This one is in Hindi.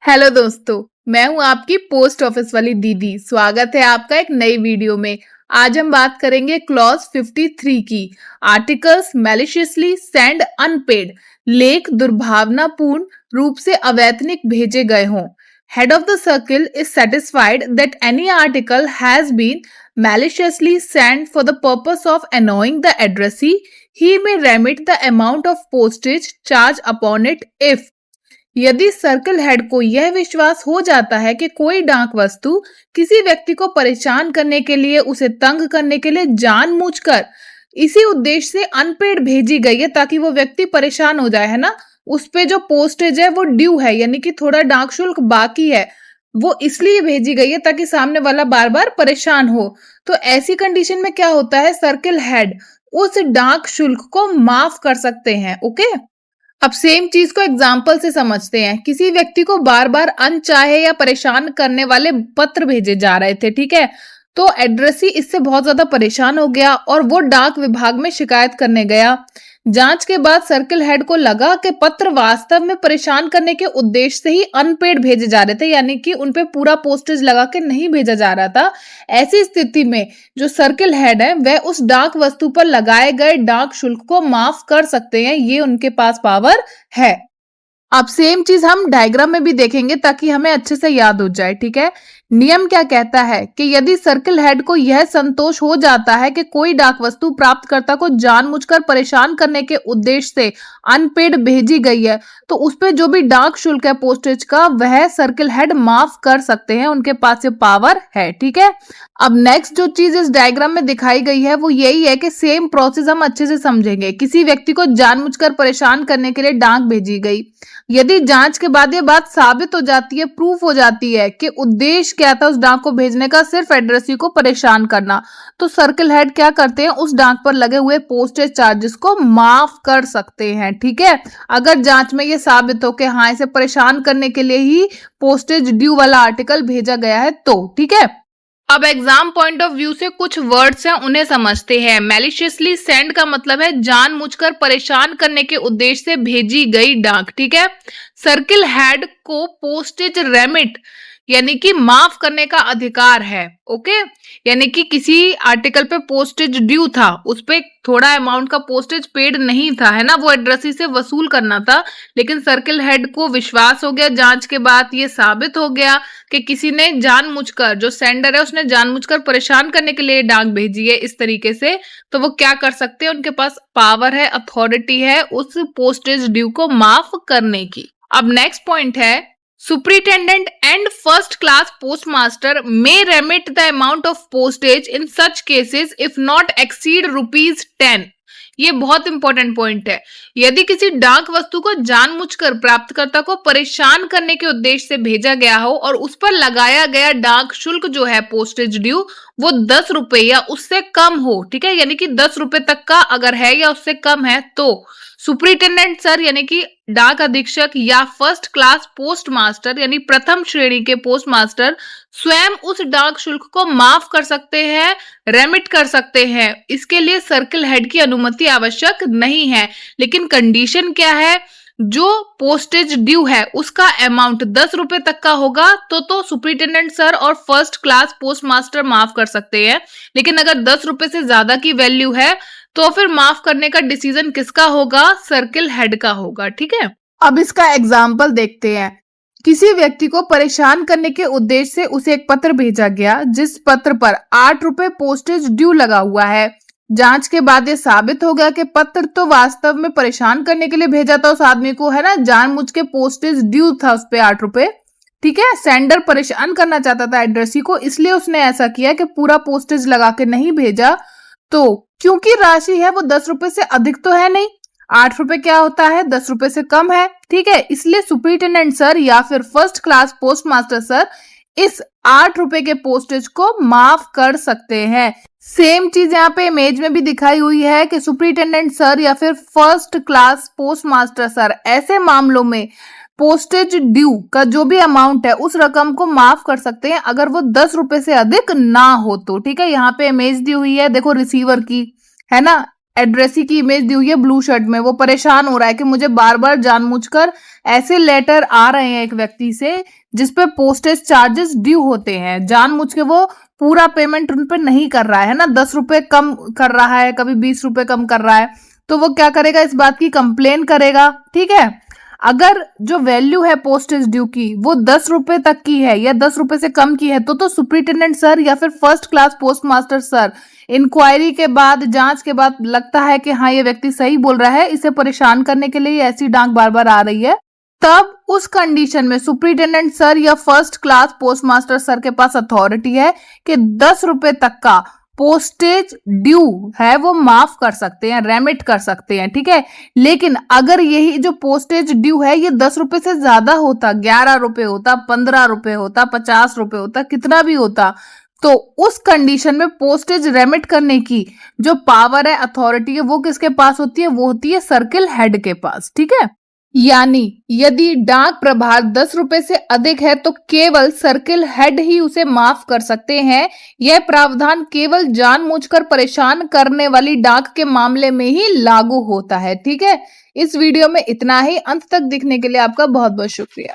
हेलो दोस्तों, मैं हूं आपकी पोस्ट ऑफिस वाली दीदी। स्वागत है आपका एक नई वीडियो में। आज हम बात करेंगे क्लॉज 53 की। आर्टिकल्स मैलिशियसली सेंड अनपेड, लेख दुर्भावनापूर्ण रूप से अवैतनिक भेजे गए हों। Head of the circle is satisfied that any article has been maliciously sent for the purpose of annoying the addressee. He may remit the amount of postage charge upon it if यदि सर्कल हेड को यह विश्वास हो जाता है कि कोई डाक वस्तु किसी व्यक्ति को परेशान करने के लिए, उसे तंग करने के लिए जानबूझकर इसी उद्देश्य से अनपेड भेजी गई है ताकि वो व्यक्ति परेशान हो जाए, है ना। उस पे जो पोस्टेज है वो ड्यू है, यानी कि थोड़ा डाक शुल्क बाकी है, वो इसलिए भेजी गई है ताकि सामने वाला बार बार परेशान हो। तो ऐसी कंडीशन में क्या होता है, सर्कल हेड उस डाक शुल्क को माफ कर सकते हैं। ओके, अब सेम चीज को एग्जाम्पल से समझते हैं। किसी व्यक्ति को बार बार अनचाहे या परेशान करने वाले पत्र भेजे जा रहे थे, ठीक है। तो एड्रेसी इससे बहुत ज्यादा परेशान हो गया और वो डाक विभाग में शिकायत करने गया। जांच के बाद सर्कल हेड को लगा कि पत्र वास्तव में परेशान करने के उद्देश्य से ही अनपेड भेजे जा रहे थे, यानी कि उनपे पूरा पोस्टेज लगा के नहीं भेजा जा रहा था। ऐसी स्थिति में जो सर्कल हेड है वह उस डाक वस्तु पर लगाए गए डाक शुल्क को माफ कर सकते हैं, ये उनके पास पावर है। अब सेम चीज हम डायग्राम में भी देखेंगे ताकि हमें अच्छे से याद हो जाए, ठीक है। नियम क्या कहता है कि यदि सर्कल हेड को यह संतोष हो जाता है कि कोई डाक वस्तु प्राप्तकर्ता को जानबूझकर परेशान करने के उद्देश्य से अनपेड भेजी गई है, तो उस पे जो भी डाक शुल्क है पोस्टेज का, वह सर्कल हेड माफ कर सकते हैं, उनके पास ये पावर है, ठीक है। अब नेक्स्ट जो चीज इस डायग्राम में दिखाई गई है वो यही है कि सेम प्रोसेस हम अच्छे से समझेंगे। किसी व्यक्ति को जानबूझकर परेशान करने के लिए डाक भेजी गई। यदि जांच के बाद ये बात साबित हो जाती है, प्रूफ हो जाती है कि उद्देश्य क्या था उस डाक को भेजने का, सिर्फ एड्रेसी को परेशान करना, तो सर्कल हेड क्या करते हैं, उस डाक पर लगे हुए पोस्टेज चार्जेस को माफ कर सकते हैं, ठीक है। अगर जांच में ये साबित हो कि हाँ इसे परेशान करने के लिए ही पोस्टेज ड्यू वाला आर्टिकल भेजा गया है, तो ठीक है। अब एग्जाम पॉइंट ऑफ व्यू से कुछ वर्ड्स हैं, उन्हें समझते हैं। मैलिशियसली सेंड का मतलब है जानबूझकर परेशान करने के उद्देश्य से भेजी गई डाक, ठीक है। सर्कल हेड को पोस्टेज रेमिट यानी कि माफ करने का अधिकार है। ओके, यानी कि किसी आर्टिकल पे पोस्टेज ड्यू था, उस पे थोड़ा अमाउंट का पोस्टेज पेड नहीं था, है ना, वो एड्रेसी से वसूल करना था, लेकिन सर्कल हेड को विश्वास हो गया, जांच के बाद ये साबित हो गया कि किसी ने जानबूझकर, जो सेंडर है उसने जानबूझकर परेशान करने के लिए डाक भेजी है इस तरीके से, तो वो क्या कर सकते हैं, उनके पास पावर है, अथॉरिटी है उस पोस्टेज ड्यू को माफ करने की। अब नेक्स्ट पॉइंट है, Superintendent and first class postmaster may remit the amount of postage in such cases if not exceed ₹10। ये बहुत इंपॉर्टेंट पॉइंट है। यदि किसी डाक वस्तु को जानबूझकर प्राप्तकर्ता को परेशान करने के उद्देश्य से भेजा गया हो और उस पर लगाया गया डाक शुल्क जो है पोस्टेज ड्यू वो 10 रुपए या उससे कम हो, ठीक है, यानी कि 10 रुपए तक का अगर है या उससे कम है, तो सुपरिटेंडेंट सर यानी कि डाक अधीक्षक या फर्स्ट क्लास पोस्ट मास्टर यानी प्रथम श्रेणी के पोस्ट मास्टर स्वयं उस डाक शुल्क को माफ कर सकते हैं, रेमिट कर सकते हैं। इसके लिए सर्कल हेड की अनुमति आवश्यक नहीं है, लेकिन कंडीशन क्या है, जो पोस्टेज ड्यू है उसका अमाउंट 10 रुपए तक का होगा तो सुपरिटेंडेंट सर और फर्स्ट क्लास पोस्ट मास्टर माफ कर सकते हैं। लेकिन अगर 10 रुपए से ज्यादा की वैल्यू है तो फिर माफ करने का डिसीजन किसका होगा, सर्कल हेड का होगा, ठीक है। अब इसका एग्जाम्पल देखते हैं। किसी व्यक्ति को परेशान करने के उद्देश्य से उसे एक पत्र भेजा गया जिस पत्र पर 8 रुपए पोस्टेज ड्यू लगा हुआ है। जांच के बाद ये साबित हो गया कि पत्र तो वास्तव में परेशान करने के लिए भेजा था उस आदमी को, है ना, जानबूझ के पोस्टेज ड्यू था उस पे 8 रुपए, ठीक है। सेंडर परेशान करना चाहता था एड्रेसी को, इसलिए उसने ऐसा किया कि पूरा पोस्टेज लगा के नहीं भेजा। तो क्योंकि राशि है वो 10 रुपए से अधिक तो है नहीं, 8 रुपए क्या होता है 10 रुपए से कम है, ठीक है, इसलिए सुपरिटेंडेंट सर या फिर first class post master sir इस 8 रुपए के पोस्टेज को माफ कर सकते हैं। सेम चीज यहाँ पे इमेज में भी दिखाई हुई है कि सुपरिटेंडेंट सर या फिर first class post master sir ऐसे मामलों में पोस्टेज ड्यू का जो भी अमाउंट है उस रकम को माफ कर सकते हैं अगर वो 10 रुपए से अधिक ना हो तो, ठीक है। यहाँ पे इमेज दी हुई है, देखो रिसीवर की, है ना, एड्रेसी की इमेज दी हुई है ब्लू शर्ट में, वो परेशान हो रहा है कि मुझे बार बार जानबूझकर ऐसे लेटर आ रहे हैं एक व्यक्ति से जिसपे पोस्टेज चार्जेस ड्यू होते हैं, जानबूझ के वो पूरा पेमेंट उन पे नहीं कर रहा है ना, 10 रुपए कम कर रहा है, कभी 20 रुपए कम कर रहा है, तो वो क्या करेगा, इस बात की कंप्लेन करेगा। ठीक है, अगर जो वैल्यू है पोस्टेज ड्यू की वो 10 रुपए तक की है या 10 रुपए से कम की है तो सुप्रिटेंडेंट सर या फिर first class post master sir inquiry के बाद, जांच के बाद लगता है कि हाँ ये व्यक्ति सही बोल रहा है, इसे परेशान करने के लिए ऐसी डांट बार बार आ रही है, तब उस कंडीशन में सुप्रिटेंडेंट सर या first class post master sir के पास अथॉरिटी है कि 10 रुपए तक का पोस्टेज ड्यू है वो माफ कर सकते हैं, रेमिट कर सकते हैं। ठीक है, लेकिन अगर यही जो पोस्टेज ड्यू है ये 10 रुपए से ज्यादा होता, 11 रुपए होता, 15 रुपए होता, 50 रुपए होता, कितना भी होता, तो उस कंडीशन में पोस्टेज रेमिट करने की जो पावर है, अथॉरिटी है, वो किसके पास होती है, वो होती है सर्किल हेड के पास। ठीक है, यानी यदि डाक प्रभार 10 रुपए से अधिक है तो केवल सर्किल हेड ही उसे माफ कर सकते हैं। यह प्रावधान केवल जानबूझकर परेशान करने वाली डाक के मामले में ही लागू होता है। ठीक है, इस वीडियो में इतना ही। अंत तक देखने के लिए आपका बहुत बहुत शुक्रिया।